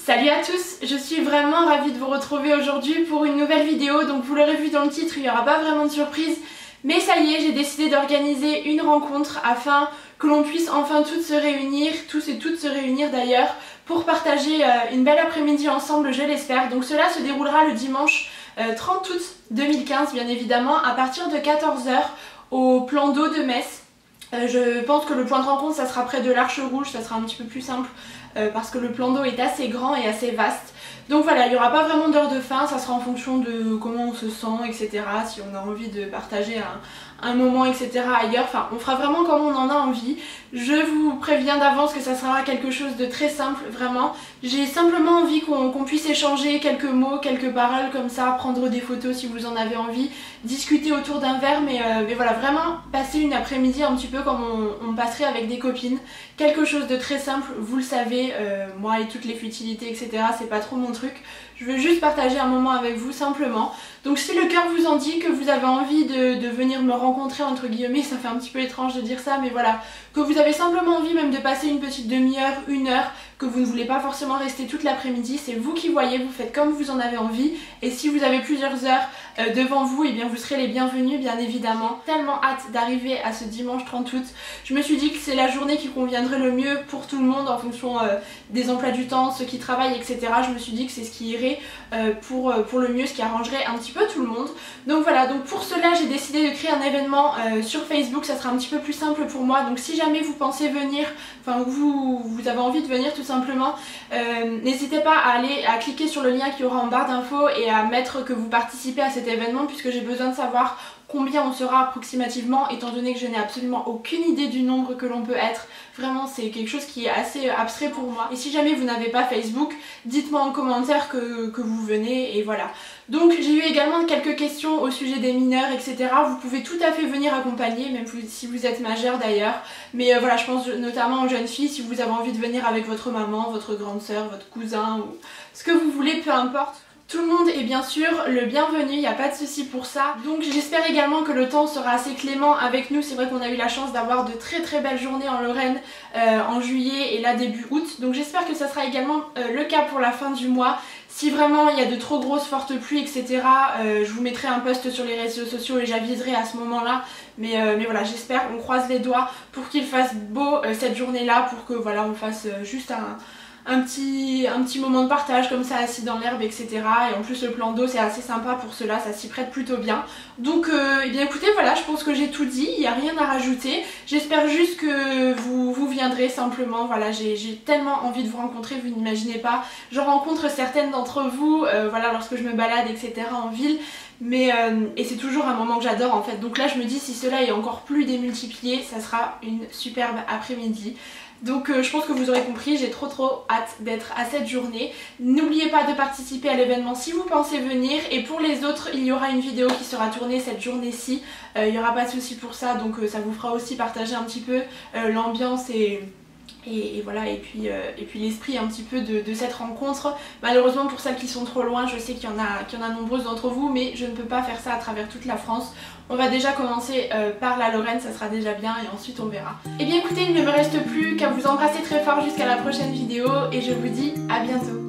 Salut à tous, je suis vraiment ravie de vous retrouver aujourd'hui pour une nouvelle vidéo. Donc vous l'aurez vu dans le titre, il n'y aura pas vraiment de surprise. Mais ça y est, j'ai décidé d'organiser une rencontre afin que l'on puisse enfin toutes se réunir, tous et toutes se réunir d'ailleurs, pour partager une belle après-midi ensemble, je l'espère. Donc cela se déroulera le dimanche 30 août 2015 bien évidemment, à partir de 14 h au plan d'eau de Metz. Je pense que le point de rencontre ça sera près de l'Arche Rouge, ça sera un petit peu plus simple parce que le plan d'eau est assez grand et assez vaste. Donc voilà, il n'y aura pas vraiment d'heure de fin, ça sera en fonction de comment on se sent, etc. Si on a envie de partager un moment, etc. ailleurs, enfin on fera vraiment comme on en a envie. Je vous préviens d'avance que ça sera quelque chose de très simple, vraiment. J'ai simplement envie qu'on puisse échanger quelques mots, quelques paroles comme ça, prendre des photos si vous en avez envie, discuter autour d'un verre, mais voilà, vraiment passer une après-midi un petit peu comme on passerait avec des copines. Quelque chose de très simple, vous le savez, moi et toutes les futilités, etc. c'est pas trop mon truc. Je veux juste partager un moment avec vous simplement. Donc si le cœur vous en dit que vous avez envie de venir me rencontrer entre guillemets, ça fait un petit peu étrange de dire ça, mais voilà, que vous avez simplement envie même de passer une petite demi-heure, une heure, que vous ne voulez pas forcément rester toute l'après-midi, c'est vous qui voyez, vous faites comme vous en avez envie. Et si vous avez plusieurs heures devant vous, et bien vous serez les bienvenus bien évidemment. Tellement hâte d'arriver à ce dimanche 30 août. Je me suis dit que c'est la journée qui conviendrait le mieux pour tout le monde en fonction des emplois du temps, ceux qui travaillent, etc. Je me suis dit que c'est ce qui irait pour le mieux, ce qui arrangerait un petit peu tout le monde. Donc voilà, donc pour cela j'ai décidé de créer un événement sur Facebook, ça sera un petit peu plus simple pour moi. Donc si jamais vous pensez venir, enfin vous avez envie de venir tout simplement, n'hésitez pas à cliquer sur le lien qui aura en barre d'infos et à mettre que vous participez à cet événement, puisque j'ai besoin de savoir combien on sera approximativement, étant donné que je n'ai absolument aucune idée du nombre que l'on peut être. Vraiment c'est quelque chose qui est assez abstrait pour moi. Et si jamais vous n'avez pas Facebook, dites-moi en commentaire que vous venez et voilà. Donc j'ai eu également quelques questions au sujet des mineurs, etc. Vous pouvez tout à fait venir accompagner, même si vous êtes majeur d'ailleurs. Mais voilà, je pense notamment aux jeunes filles, si vous avez envie de venir avec votre maman, votre grande soeur, votre cousin ou ce que vous voulez, peu importe. Tout le monde est bien sûr le bienvenu, il n'y a pas de souci pour ça. Donc j'espère également que le temps sera assez clément avec nous. C'est vrai qu'on a eu la chance d'avoir de très belles journées en Lorraine en juillet et là début août. Donc j'espère que ça sera également le cas pour la fin du mois. Si vraiment il y a de trop grosses fortes pluies, etc. Je vous mettrai un post sur les réseaux sociaux et j'aviserai à ce moment-là. Mais voilà, j'espère, on croise les doigts pour qu'il fasse beau cette journée-là, pour que voilà, on fasse juste un petit moment de partage comme ça, assis dans l'herbe, etc. Et en plus le plan d'eau c'est assez sympa pour cela, ça s'y prête plutôt bien. Donc eh bien écoutez, voilà, je pense que j'ai tout dit, il n'y a rien à rajouter. J'espère juste que vous viendrez simplement, voilà, j'ai tellement envie de vous rencontrer, vous n'imaginez pas. Je rencontre certaines d'entre vous, voilà, lorsque je me balade, etc. en ville. Mais et c'est toujours un moment que j'adore en fait. Donc là je me dis, si cela est encore plus démultiplié, ça sera une superbe après-midi. Donc je pense que vous aurez compris, j'ai trop hâte d'être à cette journée. N'oubliez pas de participer à l'événement si vous pensez venir. Et pour les autres, il y aura une vidéo qui sera tournée cette journée-ci. Il n'y aura pas de souci pour ça, donc ça vous fera aussi partager un petit peu l'ambiance et voilà, et puis l'esprit un petit peu de cette rencontre. Malheureusement pour celles qui sont trop loin, je sais qu'il y en a nombreuses d'entre vous, mais je ne peux pas faire ça à travers toute la France. On va déjà commencer par la Lorraine, ça sera déjà bien et ensuite on verra. Et bien écoutez, il ne me reste plus qu'à vous embrasser très fort jusqu'à la prochaine vidéo et je vous dis à bientôt.